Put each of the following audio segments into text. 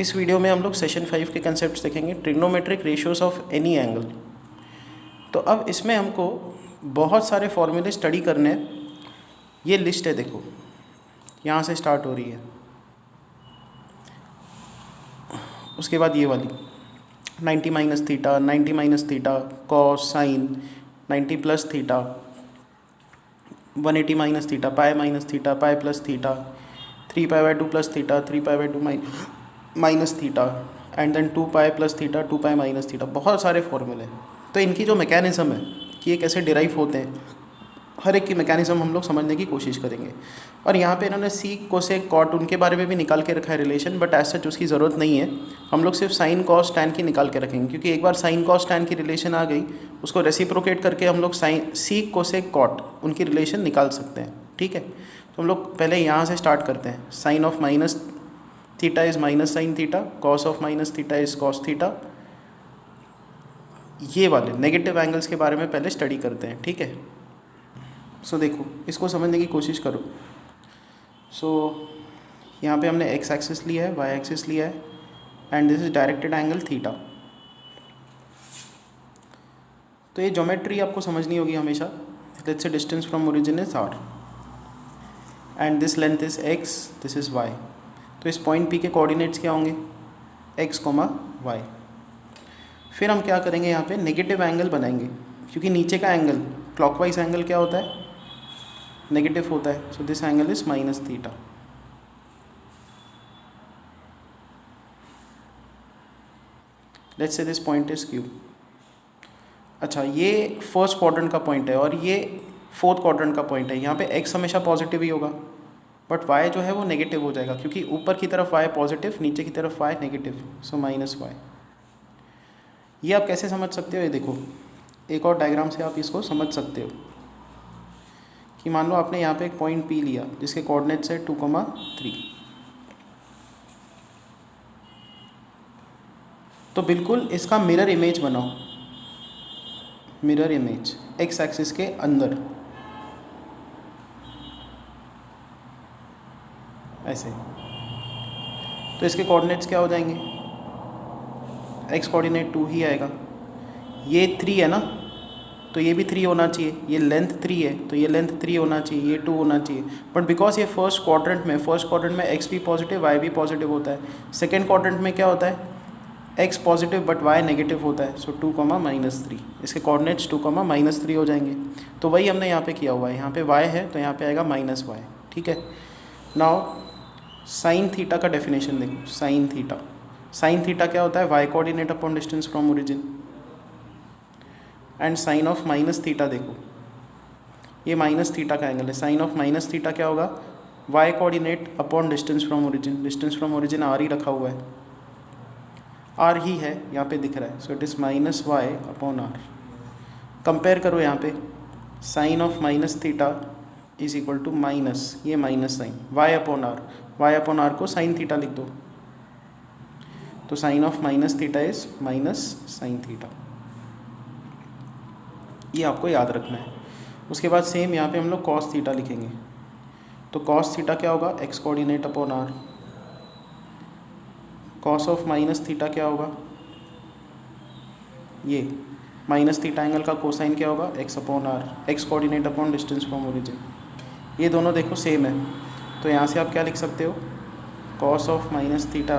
इस वीडियो में हम लोग सेशन 5 के कंसेप्ट देखेंगे, trigonometric ratios of any angle. तो अब इसमें हमको बहुत सारे फॉर्मूले स्टडी करने हैं। ये लिस्ट है, देखो यहाँ से स्टार्ट हो रही है, उसके बाद ये वाली 90 minus theta, 90 minus theta, cos, sine, 90 plus theta, 180 minus theta, pi minus theta, pi plus theta, 3 pi by 2 plus theta, 3 pi by 2 minus theta, and then 2 pi plus theta, 2 pi minus theta. बहुत सारे फॉर्मूले हैं। तो इनकी जो mechanism है कि ये कैसे डिराइव होते हैं, हर एक की मैकेनिज़्म हम लोग समझने की कोशिश करेंगे। और यहाँ पे इन्होंने सीक, कोसेक, कॉट उनके बारे में भी निकाल के रखा है रिलेशन, बट एज सच उसकी ज़रूरत नहीं है। हम लोग सिर्फ साइन, कॉस, टैन की निकाल के रखेंगे, क्योंकि एक बार साइन, कॉस, टैन की रिलेशन आ गई, उसको रेसिप्रोकेट करके हम लोग साइन, सीक, कोसेक, कॉट उनकी रिलेशन निकाल सकते हैं। ठीक है, तो हम लोग पहले यहाँ से स्टार्ट करते हैं। Sine of minus theta is minus sine theta, cos of minus theta is cos theta. ये वाले नेगेटिव एंगल्स के बारे में पहले स्टडी करते हैं। ठीक है, सो देखो इसको समझने की कोशिश करो। सो यहाँ पे हमने एक्स एक्सिस लिया है, वाई एक्सिस लिया है, and this is directed angle theta. तो ये ज्योमेट्री आपको समझनी होगी हमेशा। Let's say distance from origin is R and this length is X, this is Y. तो इस पॉइंट पी के कोऑर्डिनेट्स क्या होंगे, एक्स कोमा वाई। फिर हम क्या करेंगे, यहाँ पे नेगेटिव एंगल बनाएंगे, क्योंकि नीचे का एंगल क्लॉकवाइज एंगल क्या होता है, नेगेटिव होता है। So this angle is minus theta. Let's say this point is Q. अच्छा, ये फर्स्ट क्वाड्रेंट का पॉइंट है और ये फोर्थ क्वाड्रेंट का पॉइंट है। यहाँ पे एक्स हमेशा पॉजिटिव ही होगा, बट वाई जो है वो नेगेटिव हो जाएगा, क्योंकि ऊपर की तरफ वाई पॉजिटिव, नीचे की तरफ Y negative. So minus Y. ये आप कैसे समझ सकते हो, ये देखो एक और डायग्राम से आप इसको समझ सकते हो कि मान लो आपने यहाँ पे एक पॉइंट पी लिया जिसके कोऑर्डिनेट्स है 2,3। तो बिल्कुल इसका मिरर इमेज बनाओ, मिरर इमेज एक्स एक्सिस के अंदर, ऐसे। तो इसके कोऑर्डिनेट्स क्या हो जाएंगे, एक्स कोऑर्डिनेट 2 ही आएगा। ये 3 है ना, तो ये भी 3 होना चाहिए। ये लेंथ 3 है तो ये लेंथ 3 होना चाहिए, ये 2 होना चाहिए। बट बिकॉज ये फर्स्ट क्वाड्रेंट में एक्स भी पॉजिटिव, वाई भी पॉजिटिव होता है। सेकेंड क्वाड्रेंट में क्या होता है, x positive but why negative होता है। सो 2,-3, इसके कोऑर्डिनेट्स 2,-3 हो जाएंगे। तो वही हमने यहाँ पे किया हुआ है। यहाँ पे वाई है तो यहाँ पे आएगा माइनस वाई। ठीक है, नाउ साइन थीटा का डेफिनेशन देखो। साइन थीटा क्या होता है, Y coordinate upon distance from origin. And sine of minus theta देखो, ये माइनस थीटा का एंगल है। साइन ऑफ माइनस थीटा क्या होगा, Y coordinate upon distance from origin. Distance from origin R ही रखा हुआ है, आर ही है, यहाँ पे दिख रहा है। So it is minus Y upon R. Compare करो यहाँ पे, sine of minus theta is equal to minus, ये minus sine Y upon are, Y upon आर को साइन थीटा लिख दो। तो sine of minus theta is minus sine theta, ये आपको याद रखना है। उसके बाद सेम यहाँ पे हम लोग कॉस थीटा लिखेंगे। तो कॉस थीटा क्या होगा, x coordinate upon are. Cos of minus theta क्या होगा, ये माइनस थीटा एंगल का कोसाइन क्या होगा, x upon R, X coordinate upon distance from origin. ये दोनों देखो सेम है, तो यहाँ से आप क्या लिख सकते हो, cos of minus theta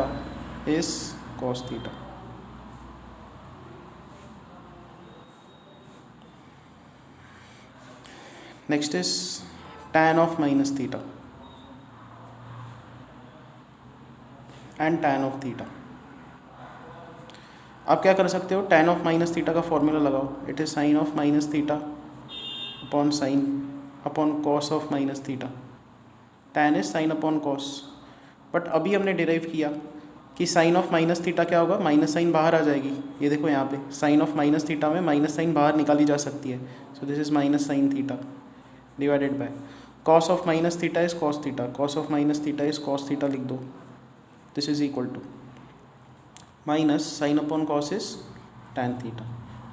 is cos theta. Next is tan of minus theta and tan of theta. आप क्या कर सकते हो, tan ऑफ माइनस थीटा का फॉर्मूला लगाओ। It is sine of minus theta upon cos of minus theta. tan is sine upon cos. But अभी हमने derive किया कि साइन ऑफ माइनस थीटा क्या होगा, माइनस साइन बाहर आ जाएगी। ये देखो यहाँ पे साइन ऑफ माइनस थीटा में माइनस साइन बाहर निकाली जा सकती है। So this is minus sine theta divided by cos of minus theta is cos theta. Cos of minus theta is cos theta लिख दो। This is equal to minus sine upon cos is tan theta.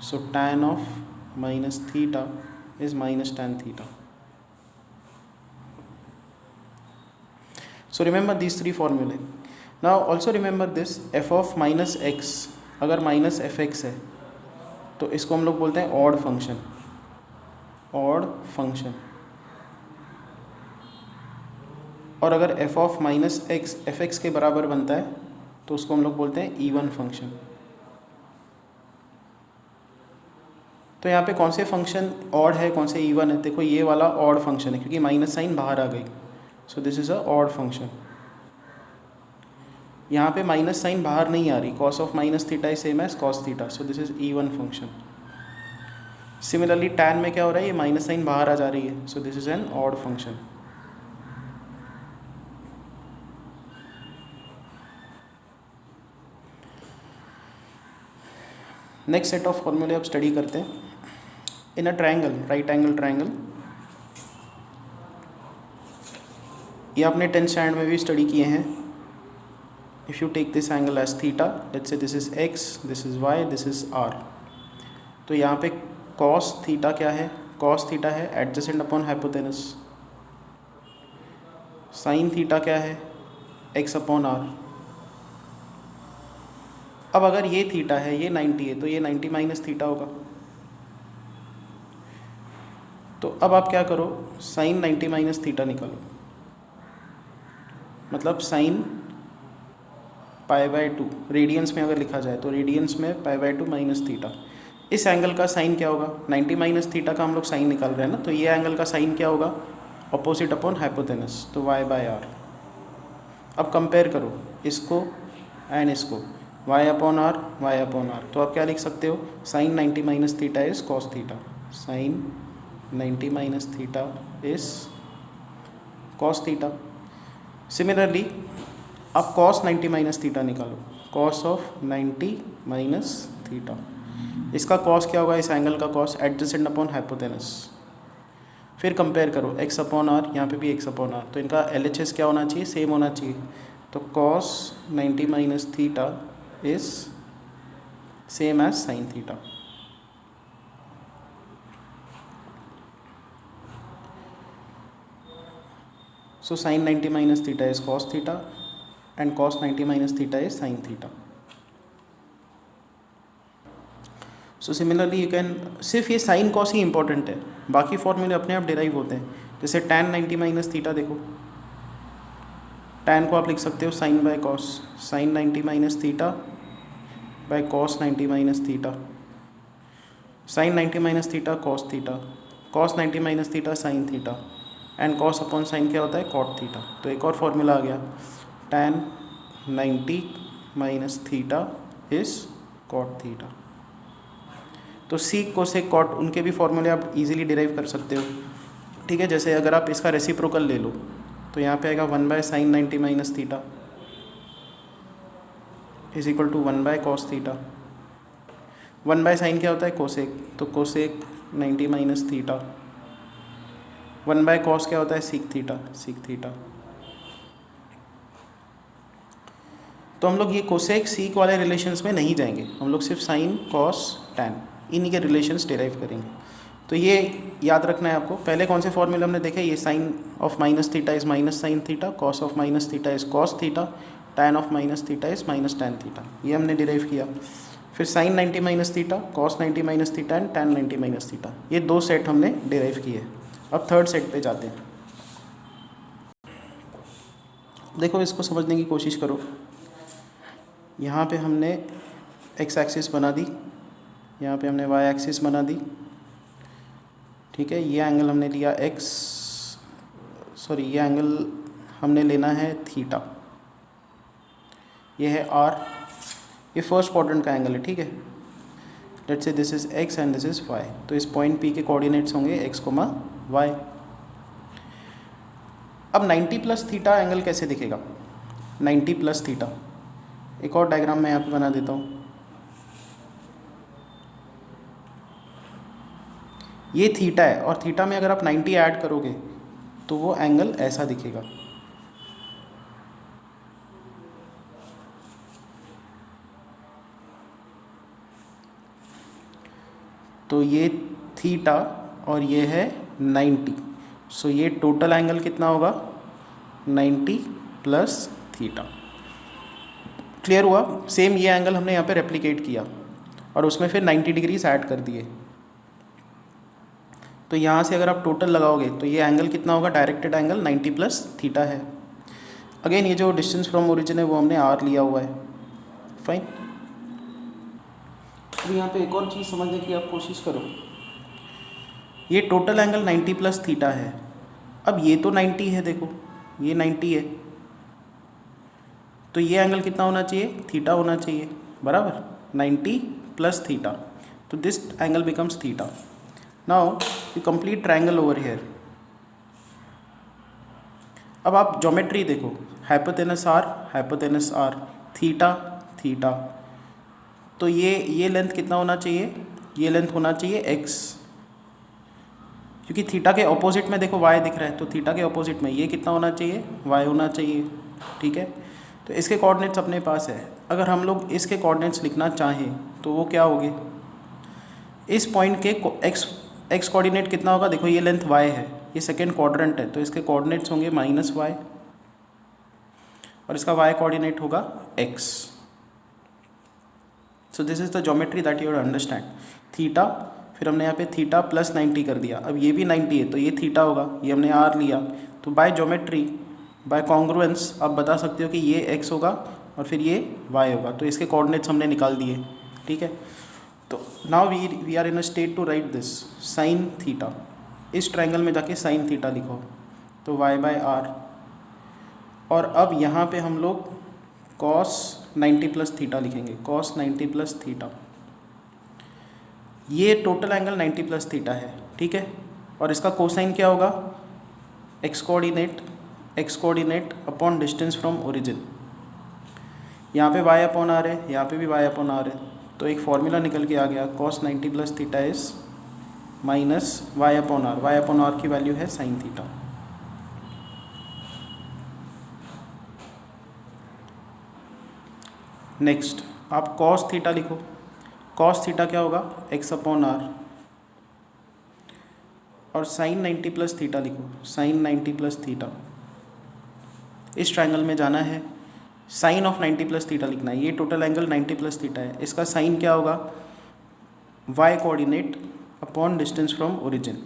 So tan of minus theta is minus tan theta. So remember these three formulae. Now also remember this, F of minus x अगर minus F x है तो इसको हम लोग बोलते हैं odd function, odd function. और अगर F of minus x F x के बराबर बनता है तो उसको हम लोग बोलते हैं इवन फंक्शन। तो यहाँ पे कौन से फंक्शन ऑड है कौन से इवन है? देखो ये वाला ऑड फंक्शन है क्योंकि माइनस साइन बाहर आ गई, so this is a odd function. यहाँ पे माइनस साइन बाहर नहीं आ रही, cos of minus theta is same as cos theta, so this is even function. Similarly tan में क्या हो रहा है, ये माइनस साइन बाहर आ जा रही है, so this is an odd function. Next set of फॉर्मूले अब स्टडी करते हैं। In a triangle, right angle triangle, ये आपने 10th स्टैंडर्ड में भी स्टडी किए हैं। If you take this angle as theta, let's say this is X, this is Y, this is R, तो यहाँ पे कॉस थीटा क्या है? कॉस थीटा है adjacent upon hypotenuse. Sine theta क्या है? X upon are. अब अगर ये थीटा है, ये 90 है, तो ये 90 माइनस थीटा होगा। तो अब आप क्या करो, साइन 90 माइनस थीटा निकालो, मतलब साइन पाई बाय 2, रेडियंस में अगर लिखा जाए तो रेडियंस में पाई बाय 2 माइनस थीटा। इस एंगल का साइन क्या होगा? 90 माइनस थीटा का हम लोग साइन निकाल रहे हैं ना, तो ये एंगल का साइन क्या होगा? अपोजिट अपॉन हाइपोटेनस, तो वाई बाय आर। अब कंपेयर करो इसको एंड इसको, y upon are, Y upon r, तो आप क्या लिख सकते हो? Sine 90 minus theta is cos theta, sine 90 minus theta is cos theta. Similarly अब कॉस 90 माइनस थीटा निकालो, कॉस ऑफ 90 माइनस थीटा, इसका कॉस क्या होगा? इस एंगल का कॉस एडजेसेंट अपॉन हाइपोटेनस। फिर कंपेयर करो एक्स अपॉन आर, यहाँ पे भी एक्स अपॉन आर, तो इनका LHS क्या होना चाहिए? सेम होना चाहिए। तो cos 90 minus theta is same as sine theta. So sin 90 minus theta is cos theta and cos 90 minus theta is sin theta. So similarly you can, सिर्फ ये sin cos ही इंपॉर्टेंट है, बाकी फॉर्मूले अपने आप डिराइव होते हैं। जैसे tan 90 माइनस थीटा, देखो tan को आप लिख सकते हो sin by cos, sin 90 minus theta by cos 90 minus theta, sin 90 minus theta cos theta, cos 90 minus theta sin theta, and cos upon sine क्या होता है? Cot theta. तो एक और फॉर्मूला आ गया, tan 90 minus theta is cot theta. तो sec cosec cot उनके भी फॉर्मूले आप इजीली डिराइव कर सकते हो, ठीक है। जैसे अगर आप इसका रेसिप्रोकल ले लो तो यहाँ पे आएगा 1 by sine 90 minus theta is equal to 1 by cos theta. 1 by sine क्या होता है? कोसेक, तो cosec 90 minus theta. 1 by cos क्या होता है? Sec theta, sec theta. तो हम लोग ये कोसेक सीक वाले रिलेशंस में नहीं जाएंगे, हम लोग सिर्फ साइन कॉस टैन इन्हीं के रिलेशंस डिराइव करेंगे। तो ये याद रखना है आपको। पहले कौन से फॉर्मूले हमने देखे? ये sine of minus theta is minus sine theta, cos of minus theta is cos theta, tan of minus theta is minus tan theta, ये हमने डिराइव किया। फिर sine 90 minus theta, cos 90 minus theta and tan 90 minus theta, ये 2 set हमने derive किए। अब third set पे जाते हैं। देखो इसको समझने की कोशिश करो। यहाँ पे हमने एक्स एक्सिस बना दी, यहाँ पे हमने वाई एक्सिस बना दी, ठीक है। ये एंगल हमने लिया एक्स, सॉरी ये एंगल हमने लेना है थीटा, ये है आर, ये फर्स्ट क्वाड्रेंट का एंगल है, ठीक है। Let's say this is x and this is Y, तो इस पॉइंट पी के कोऑर्डिनेट्स होंगे एक्स कोमा वाई। अब 90 प्लस थीटा एंगल कैसे दिखेगा? 90 प्लस थीटा, एक और डायग्राम मैं यहाँ पे बना देता हूँ। ये थीटा है और थीटा में अगर आप 90 ऐड करोगे तो वो एंगल ऐसा दिखेगा। तो ये थीटा और ये है 90, सो ये टोटल एंगल कितना होगा? 90 प्लस थीटा। क्लियर हुआ? सेम ये एंगल हमने यहाँ पे रेप्लिकेट किया और उसमें फिर 90 डिग्रीज ऐड कर दिए। तो यहाँ से अगर आप टोटल लगाओगे तो ये एंगल कितना होगा? डायरेक्टेड एंगल 90 प्लस थीटा है। अगेन ये जो डिस्टेंस फ्रॉम ओरिजिन है वो हमने आर लिया हुआ है। फाइन। अब यहाँ पे एक और चीज़ समझने की आप कोशिश करो, ये टोटल एंगल 90 प्लस थीटा है। अब ये तो 90 है, देखो ये 90 है, तो ये एंगल कितना होना चाहिए? थीटा होना चाहिए, बराबर 90 प्लस थीटा, तो this angle becomes theta. Now you complete triangle over here. अब आप ज्योमेट्री देखो, हाइपोटेनस आर, थीटा थीटा, तो ये लेंथ कितना होना चाहिए? ये लेंथ होना चाहिए x, क्योंकि थीटा के ऑपोजिट में देखो y दिख रहा है, तो थीटा के ऑपोजिट में ये कितना होना चाहिए? y होना चाहिए। ठीक है, तो इसके कोऑर्डिनेट्स अपने पास है। अगर हम लोग इसके कोऑर्डिनेट्स लिखना चाहें तो वो क्या होंगे? इस पॉइंट के x कोऑर्डिनेट कितना होगा? देखो ये लेंथ y है, ये सेकेंड क्वाड्रेंट है, तो इसके कोऑर्डिनेट्स होंगे -y और इसका y कोऑर्डिनेट होगा x। So this is the geometry that you understand. Theta, फिर हमने यहाँ पे थीटा प्लस 90 कर दिया, अब ये भी 90 है तो ये थीटा होगा, ये हमने आर लिया, तो बाय ज्योमेट्री, बाय कॉन्ग्रुएंस आप बता सकते हो कि ये एक्स होगा और फिर ये वाई होगा, तो इसके कोऑर्डिनेट्स हमने निकाल दिए। ठीक है, तो now we are in a state to write this sine theta. इस ट्रायंगल में जाके साइन थीटा लिखो, तो वाई बाय आर, और अब यहाँ पे हम लोग कॉस 90 प्लस थीटा लिखेंगे, कॉस 90 प्लस थीटा। ये टोटल एंगल 90 प्लस थीटा है। ठीक है, और इसका कोसाइन क्या होगा? X coordinate upon distance from origin. यहाँ पे y अपॉन आर है, यहाँ पे भी y अपॉन आर है, तो एक फॉर्मूला निकल के आ गया, cos 90 plus theta is minus y upon r. y upon are की वैल्यू है साइन थीटा। नेक्स्ट आप कॉस थीटा लिखो, कॉस थीटा क्या होगा? x अपॉन आर, और साइन 90 प्लस थीटा लिखो, साइन 90 प्लस थीटा। इस ट्रायंगल में जाना है, साइन ऑफ 90 प्लस थीटा लिखना है। ये टोटल एंगल 90 प्लस थीटा है, इसका साइन क्या होगा? y coordinate upon distance from origin.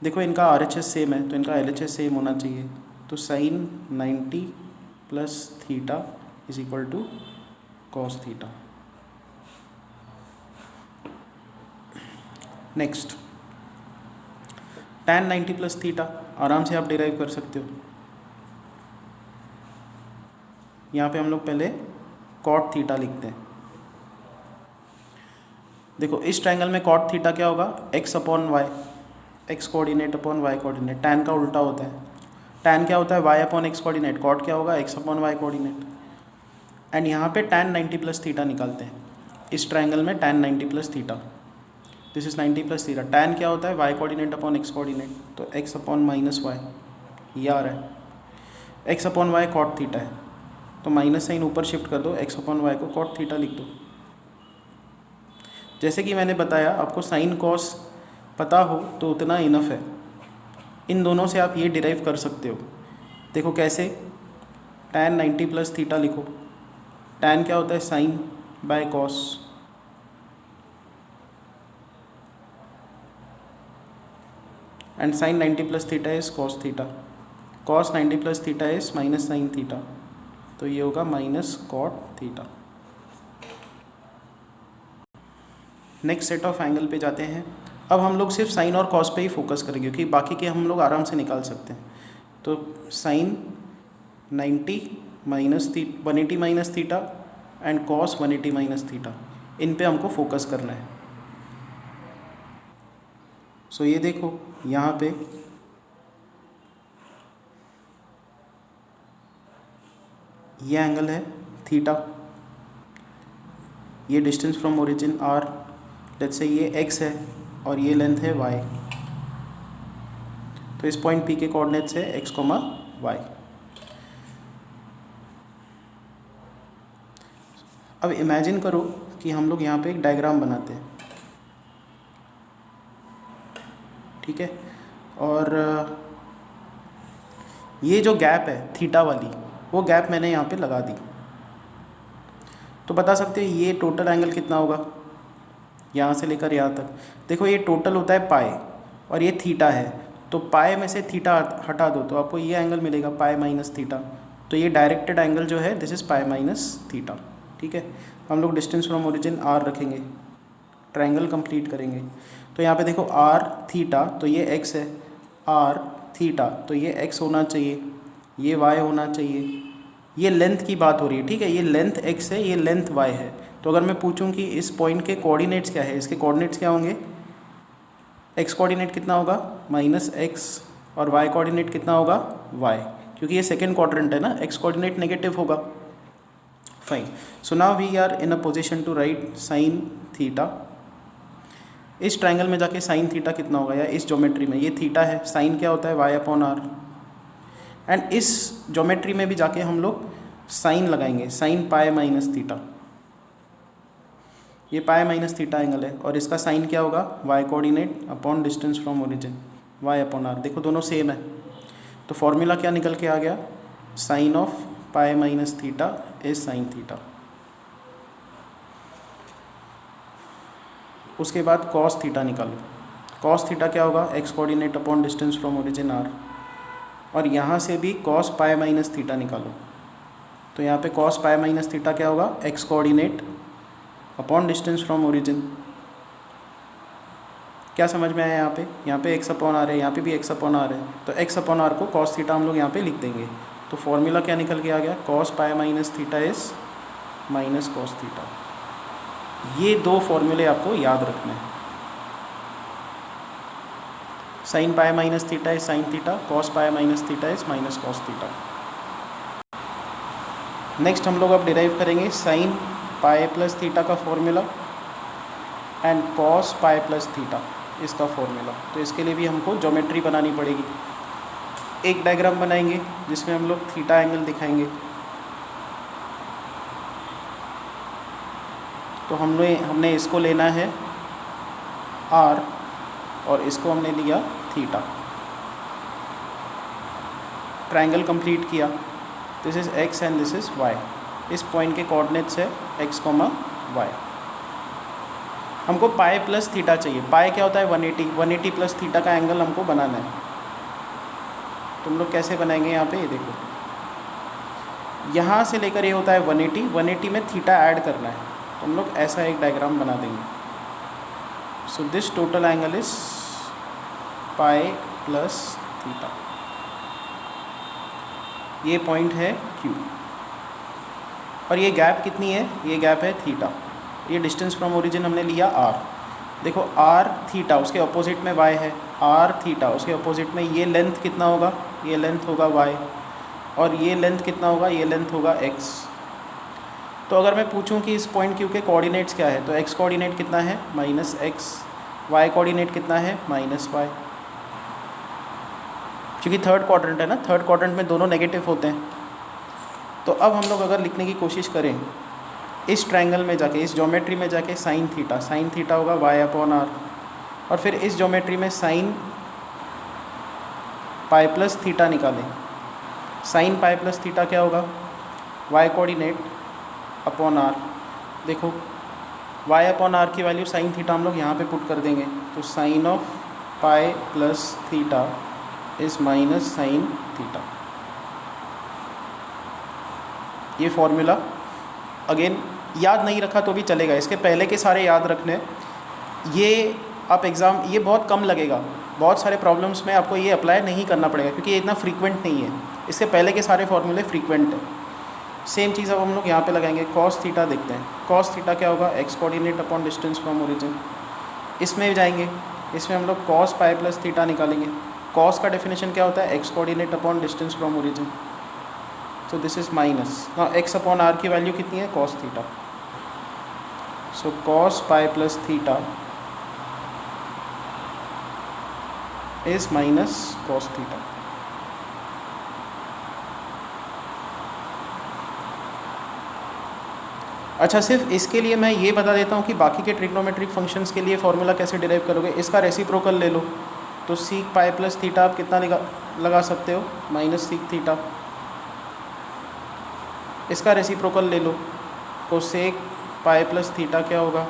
देखो इनका RHS सेम है तो इनका LHS सेम होना चाहिए, तो sine 90 plus theta is equal to cos theta. Next tan 90 plus theta आराम से आप डिराइव कर सकते हो। यहाँ पे हम लोग पहले कॉट थीटा लिखते हैं। देखो इस ट्रायंगल में कॉट थीटा क्या होगा? x upon y, x coordinate upon y coordinate. Tan का उल्टा होता है, टैन क्या होता है? y upon x coordinate. Cot क्या होगा? x upon y coordinate. And यहाँ पे tan 90 प्लस थीटा निकालते हैं। इस ट्रायंगल में tan 90 plus theta, this is 90 plus theta. Tan क्या होता है? y coordinate upon x coordinate, तो x अपॉन माइनस वाई, ये आ रहा है। x upon y cot theta है, तो माइनस साइन ऊपर शिफ्ट कर दो, x अपॉन वाई को कॉट थीटा लिख दो। जैसे कि मैंने बताया, आपको साइन कॉस पता हो तो उतना इनफ है। इन दोनों से आप ये डिराइव कर सकते हो। देखो कैसे? tan 90 प्लस थीटा लिखो, tan क्या होता है? Sine by cos, and sine 90 plus theta is cos theta, cos 90 plus theta is minus sine theta, तो ये होगा minus cot theta. Next set of angle पे जाते हैं। अब हम लोग सिर्फ साइन और कॉस पे ही फोकस करेंगे क्योंकि बाकी के हम लोग आराम से निकाल सकते हैं। तो sine 90 minus 180 minus theta and cos 180 minus theta, इन पे हमको फोकस करना है। सो ये देखो यहाँ पे ये एंगल है थीटा, ये distance from origin r, let's say ये x है और ये लेंथ है y, तो इस पॉइंट P के कोऑर्डिनेट्स है x, y। अब इमेजिन करो कि हम लोग यहाँ पे एक डायग्राम बनाते हैं, ठीक है, और ये जो गैप है थीटा वाली, वो गैप मैंने यहाँ पे लगा दी। तो बता सकते हो ये टोटल एंगल कितना होगा यहाँ से लेकर यहाँ तक। देखो ये टोटल होता है पाई और ये थीटा है, तो पाई में से थीटा हटा दो तो आपको ये एंगल मिलेगा पाई माइनस थीटा। तो ये डायरेक्टेड एंगल जो है this is pi minus theta. ठीक है, हम लोग डिस्टेंस फ्रॉम ओरिजिन आर रखेंगे, ट्रायंगल कंप्लीट करेंगे। तो यहाँ पे देखो आर थीटा तो ये एक्स है, आर थीटा तो ये एक्स होना चाहिए, ये वाई होना चाहिए। ये लेंथ की बात हो रही है, ठीक है, ये लेंथ एक्स है, ये लेंथ वाई है। तो अगर मैं पूछूं कि इस पॉइंट के कोऑर्डिनेट्स क्या है, इसके कोऑर्डिनेट्स क्या होंगे, एक्स कोऑर्डिनेट कितना होगा माइनस एक्स और वाई कोऑर्डिनेट कितना होगा वाई, क्योंकि ये सेकेंड क्वाड्रेंट है ना, एक्स कोऑर्डिनेट नेगेटिव होगा। Fine, so now we are in a position to write sine theta. इस ट्रायंगल में जाके साइन थीटा कितना होगा, या इस ज्योमेट्री में ये थीटा है, साइन क्या होता है वाई अपॉन आर। एंड इस ज्योमेट्री में भी जाके हम लोग साइन लगाएंगे, साइन पाई माइनस थीटा। ये पाई माइनस थीटा एंगल है और इसका साइन क्या होगा Y coordinate upon distance from origin y upon r. देखो दोनों सेम है, तो फॉर्मूला क्या निकल के आ गया, sine of pi minus theta is sine theta. उसके बाद कॉस थीटा निकालो, कॉस थीटा क्या होगा x coordinate upon distance from origin r. और यहाँ से भी कॉस पाई माइनस थीटा निकालो, तो यहाँ पे कॉस पाई माइनस थीटा क्या होगा x coordinate upon distance from origin. क्या समझ में आया यहाँ पे एक्स अपॉन आर है, यहाँ पे भी एक्स अपॉन आर है, तो एक्स अपॉन आर को कॉस थीटा हम लोग यहाँ पे लिख देंगे। तो फॉर्मूला क्या निकल के आ गया, cos pi minus theta is minus cos theta. ये दो फॉर्मूले आपको याद रखने हैं, sine pi minus theta is sine theta, cos pi minus theta is minus cos theta. Next हम लोग अब डिराइव करेंगे साइन पाई प्लस थीटा का formula and cos pi plus theta इसका फॉर्मूला। तो इसके लिए भी हमको ज्योमेट्री बनानी पड़ेगी। एक डायग्राम बनाएंगे जिसमें हम लोग थीटा एंगल दिखाएंगे। तो हमने इसको लेना है आर और इसको हमने लिया थीटा। ट्रायंगल कंप्लीट किया, this is x and this is why. इस पॉइंट के कोऑर्डिनेट्स है एक्स कॉमा वाई। हमको पाई प्लस थीटा चाहिए। पाई क्या होता है 180 प्लस थीटा का एंगल हमको बनाना है। तुम लोग कैसे बनाएंगे, यहाँ पे ये देखो, यहाँ से लेकर ये होता है 180 में थीटा ऐड करना है, तो हम लोग ऐसा एक डायग्राम बना देंगे। So this total angle is pi plus theta. ये पॉइंट है Q और ये गैप कितनी है, ये गैप है थीटा। ये डिस्टेंस फ्रॉम ओरिजिन हमने लिया R। देखो R थीटा उसके अपोजिट में Y है, R थीटा उसके अपोजिट में ये लेंथ कितना होगा, ये लेंथ होगा Y और ये लेंथ कितना होगा, ये लेंथ होगा X। तो अगर मैं पूछूं कि इस पॉइंट Q के कोऑर्डिनेट्स क्या है, तो X कोऑर्डिनेट कितना है माइनस एक्स, Y कोऑर्डिनेट कितना है माइनस वाई। क्योंकि थर्ड क्वाड्रेंट है ना, थर्ड क्वाड्रेंट में दोनों नेगेटिव होते हैं। तो अब हम लोग अगर लिखने की कोशिश करें इस ट्रायंगल में जाके, इस ज्योमेट्री में जाके साइन थीटा होगा वाई अपॉन आर, और फिर इस ज्योमेट्री में साइन पाई प्लस थीटा निकालें। साइन पाई प्लस थीटा क्या होगा वाई कोऑर्डिनेट अपॉन आर। देखो वाई अपॉन आर की वैल्यू साइन थीटा हम लोग यहाँ पे पुट कर देंगे, तो sine of pi plus theta is minus sine theta. ये फॉर्मूला अगेन याद नहीं रखा तो भी चलेगा, इसके पहले के सारे याद रखने। ये आप एग्ज़ाम, ये बहुत कम लगेगा, बहुत सारे प्रॉब्लम्स में आपको ये अप्लाई नहीं करना पड़ेगा क्योंकि ये इतना फ्रीक्वेंट नहीं है। इसके पहले के सारे फॉर्मूले फ्रीक्वेंट है। सेम चीज़ अब हम लोग यहाँ पे लगाएंगे। कॉस थीटा देखते हैं, कॉस थीटा क्या होगा x coordinate upon distance from origin. इसमें जाएंगे, इसमें हम लोग कॉस पाई प्लस थीटा निकालेंगे। कॉस का डेफिनेशन क्या होता है X coordinate upon distance from origin, तो this is minus. Now X upon are की वैल्यू कितनी है cos theta, so cos pi plus theta is minus cos theta. अच्छा, सिर्फ इसके लिए मैं ये बता देता हूँ कि बाकी के ट्रिग्नोमेट्रिक फंक्शंस के लिए फॉर्मूला कैसे डिराइव करोगे। इसका रेसिप्रोकल ले लो, तो सीक पाई प्लस थीटा आप कितना लगा सकते हो माइनस सीक थीटा। इसका रेसिप्रोकल ले लो, कोसेक पाई प्लस थीटा क्या होगा,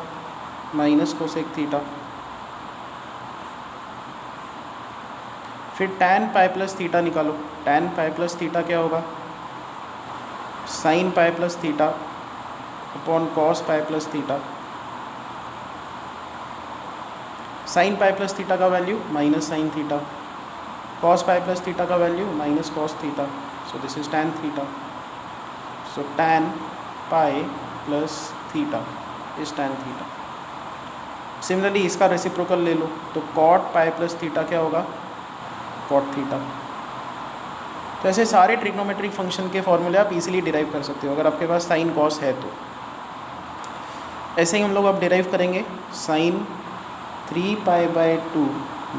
माइनस कोसेक थीटा। फिर tan पाई प्लस थीटा निकालो, tan पाई प्लस थीटा क्या होगा, sine pi plus theta upon cos pi plus theta. Sine pi plus theta का value minus sine theta, cos pi plus theta का value minus cos theta, so this is tan theta. So tan pi plus theta is tan theta. Similarly इसका reciprocal ले लो तो cot पाई plus theta क्या होगा, cot theta. तो ऐसे सारे trigonometric function के फॉर्मूले आप इजीली डिराइव कर सकते हो अगर आपके पास साइन कॉस है तो। ऐसे ही हम लोग अब डिराइव करेंगे साइन 3π/2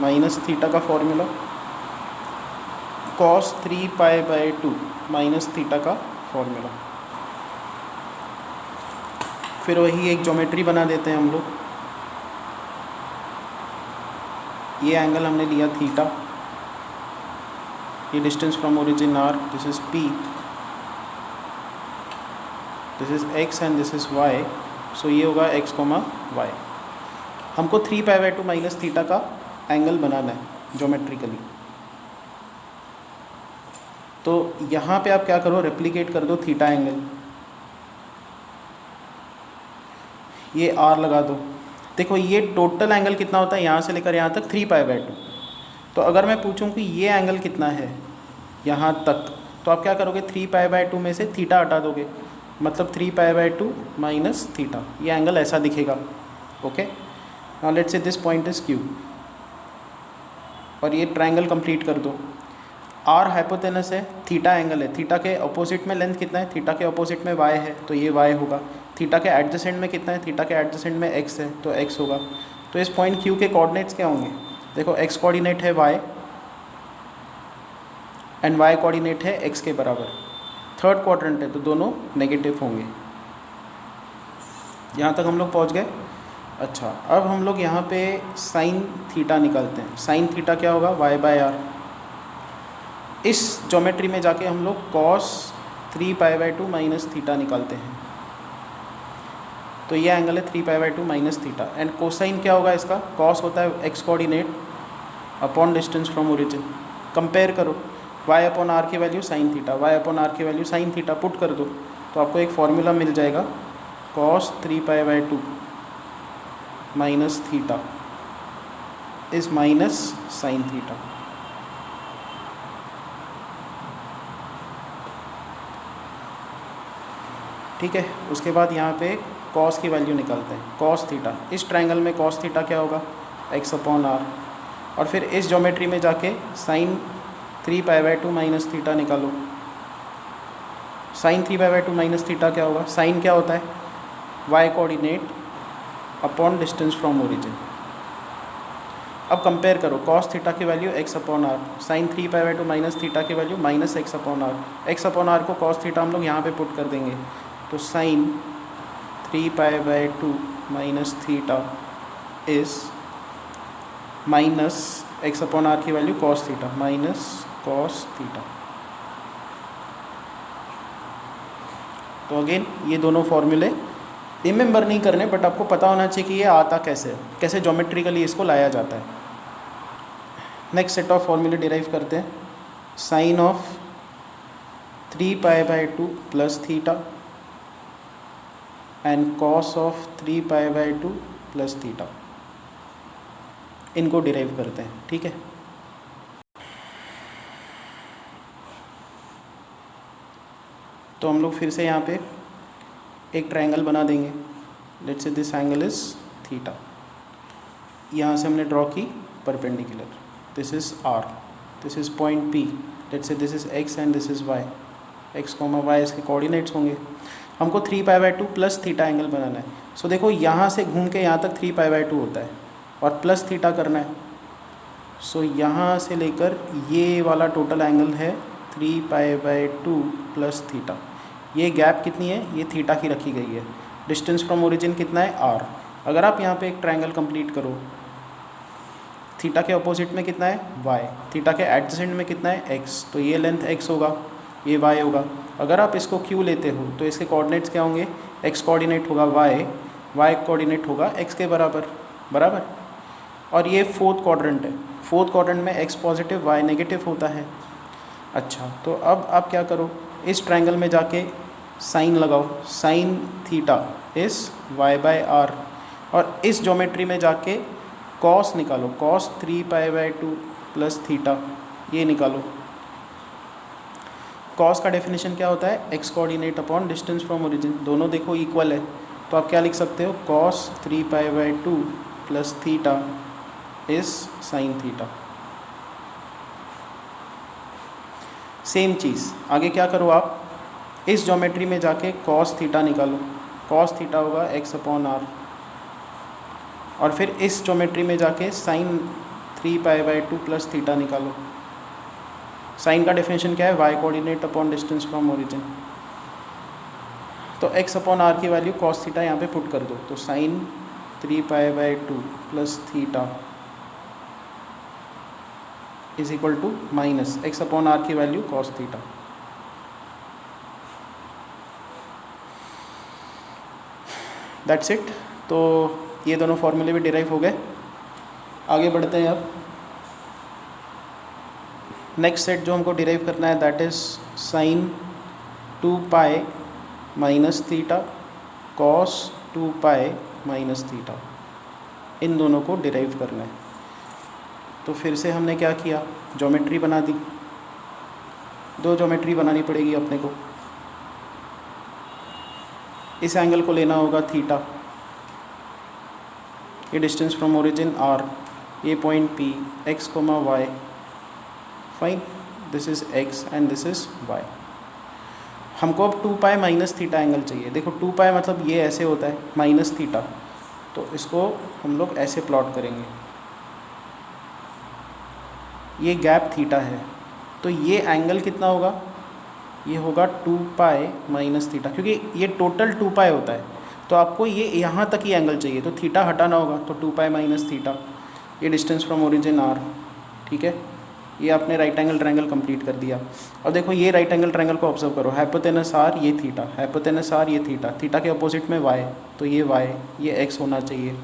माइनस थीटा का फॉर्मूला, कॉस 3π/2 माइनस थीटा का फॉर्मूला। फिर वही एक ज्योमेट्री बना देते हैं हम लोग। ये एंगल हमने लिया थीटा, ये distance from origin r, this is p, this is x and this is y, सो ये होगा x, y। हमको 3π/2 माइनस थीटा का एंगल बनाना है ज्योमेट्रिकली। तो यहाँ पे आप क्या करो, रेप्लिकेट कर दो थीटा एंगल, ये r लगा दो। देखो ये टोटल एंगल कितना होता है यहाँ से लेकर यहाँ तक 3π/2। तो अगर मैं पूछूं कि ये एंगल कितना है यहाँ तक, तो आप क्या करोगे, 3π/2 में से थीटा हटा दोगे, मतलब 3π/2 माइनस थीटा, ये एंगल ऐसा दिखेगा। Okay, now let's say this point is Q और ये ट्रायंगल कंप्लीट कर दो। R हाइपोटेनस है, थीटा एंगल है, थीटा के अपोजिट में लेंथ कितना है, थीटा के अपोजिट में y है तो ये y होगा। थीटा के एडजेसेंट में कितना है, थीटा के एडजेसेंट में x है तो x होगा। तो इस पॉइंट Q के कोऑर्डिनेट्स क्या होंगे, देखो x कोऑर्डिनेट है y एंड y कोऑर्डिनेट है x के बराबर। थर्ड क्वाड्रेंट है तो दोनों नेगेटिव होंगे। यहाँ तक हम लोग पहुँच गए। अच्छा, अब हम लोग यहाँ पे साइन थीटा निकालते हैं। साइन थीटा क्या होगा, y/r। इस ज्योमेट्री में जाके हम लोग cos 3π/2 माइनस थीटा निकालते हैं। तो ये एंगल है 3π/2 माइनस थीटा। एंड कोसाइन क्या होगा इसका, cos होता है x coordinate upon distance from origin. Compare करो, y/r की वैल्यू साइन थीटा, y/r की वैल्यू साइन थीटा पुट कर दो तो आपको एक फॉर्मूला मिल जाएगा, cos 3π/2 minus theta is minus sine theta. ठीक है, उसके बाद यहाँ पे cos की वैल्यू निकालते हैं, cos थीटा। इस ट्रायंगल में cos थीटा क्या होगा, x/r। और फिर इस ज्योमेट्री में जाके साइन 3π/2 माइनस थीटा निकालो। साइन 3π/2 माइनस थीटा क्या होगा, साइन क्या होता है, y coordinate upon distance from origin. अब कंपेयर करो, cos थीटा की value x/r, sine 3π/2 minus theta की वैल्यू माइनस x/r। x/r को cos थीटा हम लोग यहाँ पे पुट कर देंगे तो sine 3π/2 minus theta is minus x/r की value cos theta, minus cos theta. तो अगेन ये दोनों फॉर्मूले रिमेंबर नहीं करने, बट आपको पता होना चाहिए कि ये आता कैसे, कैसे ज्योमेट्रिकली इसको लाया जाता है। नेक्स्ट सेट ऑफ फॉर्मूले डिराइव करते हैं। Sine of 3π/2 plus theta and cos of 3π/2 plus theta, इनको डिराइव करते हैं। ठीक है, तो हम लोग फिर से यहाँ पे एक ट्रायंगल बना देंगे। Let's say this angle is theta, यहाँ से हमने ड्रॉ की perpendicular, this is r, this is point P, let's say this is x and this is y, x, y इसके कोऑर्डिनेट्स होंगे। हमको 3π/2 प्लस थीटा एंगल बनाना है। सो देखो यहाँ से घूम के यहाँ तक 3π/2 होता है और प्लस थीटा करना है। सो यहाँ से लेकर ये वाला टोटल एंगल है 3π/2 प्लस थीटा। ये गैप कितनी है, ये थीटा की रखी गई है। डिस्टेंस फ्रॉम ओरिजिन कितना है, r। अगर आप यहाँ पे एक ट्रायंगल कंप्लीट करो, थीटा के अपोजिट में कितना है, y, थीटा के एडजेसेंट में कितना है, x, तो ये लेंथ x होगा, ये y होगा। अगर आप इसको q लेते हो तो इसके कोऑर्डिनेट्स क्या होंगे, एक्स कोऑर्डिनेट होगा वाई, वाई कोऑर्डिनेट होगा एक्स के बराबर, बराबर। और ये फोर्थ क्वाड्रेंट है, फोर्थ क्वाड्रेंट में एक्स पॉजिटिव वाई नेगेटिव होता है। अच्छा, तो अब आप क्या करो, इस ट्रायंगल में जाके साइन लगाओ, साइन थीटा इस वाई बाय आर, और इस ज्योमेट्री में जाके कॉस निकालो, कॉस 3π/2 प्लस थीटा, ये निकालो। कॉस का डेफिनेशन क्या होता है, X coordinate upon distance from origin, दोनों देखो इक्वल है, तो आप क्या लिख सकते हो, cos 3π/2 plus theta is sine theta. Same चीज़ आगे क्या करो आप, इस ज्योमेट्री में जाके कॉस थीटा निकालो, कॉस थीटा होगा एक्स अपॉन आर, और फिर इस ज्योमेट्री में जाके साइन 3π/2 प्लस थीटा निकालो। साइन का डेफिनेशन क्या है, Y coordinate upon distance from origin, तो एक्स अपॉन आर की वैल्यू कॉस थीटा यहाँ पे पुट कर दो, तो sine 3π/2 plus theta is equal to minus x upon are की value cos theta. That's it. तो ये दोनों फॉर्मूले भी डिराइव हो गए। आगे बढ़ते हैं अब। नेक्स्ट सेट जो हमको डिराइव करना है that is sine 2π minus theta cos 2π minus theta, इन दोनों को डिराइव करना है। तो फिर से हमने क्या किया, ज्योमेट्री बना दी, दो ज्योमेट्री बनानी पड़ेगी अपने को। इस एंगल को लेना होगा थीटा, ये डिस्टेंस फ्रॉम ओरिजिन आर, ये point p, x comma y, fine, this is x and this is y. हमको अब 2π माइनस थीटा एंगल चाहिए। देखो 2π मतलब ये ऐसे होता है माइनस थीटा, तो इसको हम लोग ऐसे प्लॉट करेंगे, ये गैप थीटा है, तो ये एंगल कितना होगा, ये होगा 2π माइनस थीटा, क्योंकि ये टोटल 2π होता है, तो आपको ये यहाँ तक ही एंगल चाहिए, तो थीटा हटाना होगा, तो 2π माइनस थीटा, ये डिस्टेंस फ्रॉम ओरिजिन आर, ठीक है। ये आपने राइट एंगल ट्रायंगल कंप्लीट कर दिया। और देखो ये राइट एंगल ट्रायंगल को ऑब्जर्व करो, हाइपोटेनस आर ये थीटा, हाइपोटेनस आर ये थीटा, थीटा के अपोजिट में वाई, तो ये वाई, ये एक्स होना चाहिए।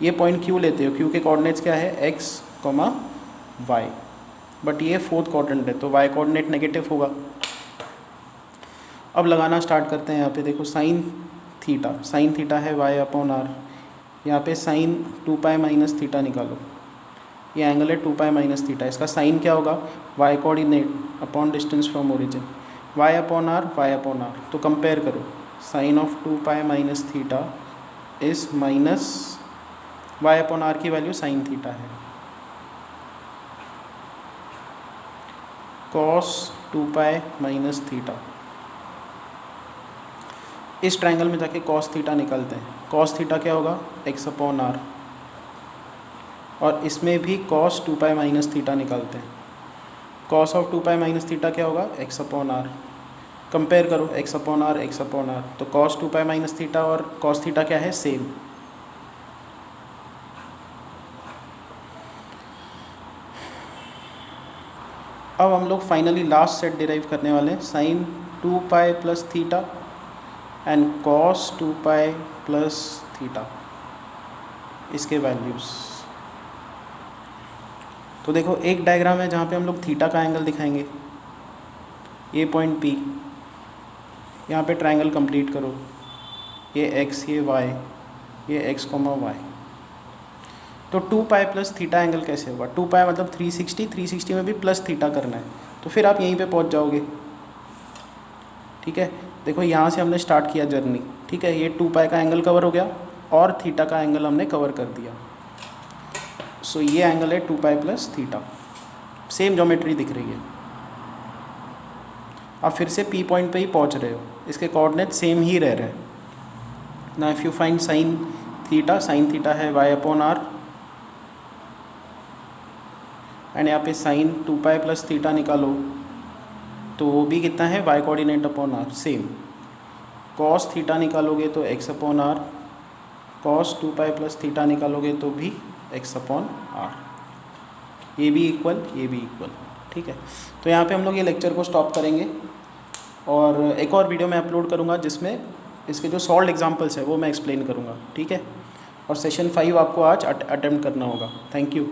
ये पॉइंट क्यू लेते हो, क्यू के कोऑर्डिनेट्स क्या है, एक्स कोमा वाई, बट ये फोर्थ क्वाड्रेंट है, तो वाई कोऑर्डिनेट नेगेटिव होगा। अब लगाना स्टार्ट करते हैं। यहाँ पे देखो साइन थीटा है वाई अपॉन आर, यहाँ पे साइन 2π माइनस थीटा निकालो, ये एंगल है 2π माइनस थीटा, इसका साइन क्या होगा, Y coordinate upon distance from origin, y upon r, तो कंपेयर करो, sine of 2π minus theta is minus Y upon are की वैल्यू साइन थीटा है, कॉस 2π माइनस थीटा। इस ट्रायंगल में जाके कॉस थीटा निकालते हैं, कॉस थीटा क्या होगा, एक्स अपॉन आर, और इसमें भी कॉस 2π माइनस थीटा निकालते हैं, कॉस ऑफ 2π माइनस थीटा क्या होगा, एक्स अपॉन आर। कंपेयर करो एक्स अपॉन आर, तो कॉस 2π माइनस थीटा और कॉस थीटा क्या है, सेम। अब हम लोग फाइनली लास्ट सेट डिराइव करने वाले हैं, sine 2π plus theta and cos 2π plus theta, इसके वैल्यूज़। तो देखो एक डायग्राम है जहाँ पे हम लोग थीटा का एंगल दिखाएंगे, ये पॉइंट P, यहाँ पे ट्रायंगल कंप्लीट करो, ये x, ये y, ये x, y। तो 2π प्लस थीटा एंगल कैसे होगा, 2π मतलब 360 में भी प्लस थीटा करना है, तो फिर आप यहीं पे पहुँच जाओगे, ठीक है। देखो यहाँ से हमने स्टार्ट किया जर्नी, ठीक है, ये 2π का एंगल कवर हो गया और थीटा का एंगल हमने कवर कर दिया। सो ये एंगल है 2π प्लस थीटा, सेम ज्योमेट्री दिख रही है। आप फिर से P पॉइंट पे ही पहुंच रहे हो, इसके कोऑर्डिनेट सेम ही रह रहे हैं ना। If you find sign theta है y अपॉन आर, एंड यहाँ पे साइन 2π प्लस थीटा निकालो, तो वो भी कितना है, y coordinate upon r, same. Cos theta निकालोगे तो x upon are, cos 2π plus theta निकालोगे तो भी x अपॉन आर, ये भी इक्वल, ये भी इक्वल, ठीक है। तो यहाँ पे हम लोग ये लेक्चर को स्टॉप करेंगे और एक और वीडियो मैं अपलोड करूँगा जिसमें इसके जो सॉल्व एग्जांपल्स है वो मैं एक्सप्लेन करूँगा, ठीक है। और सेशन 5 आपको आज अटेम्प्ट करना होगा। Thank you.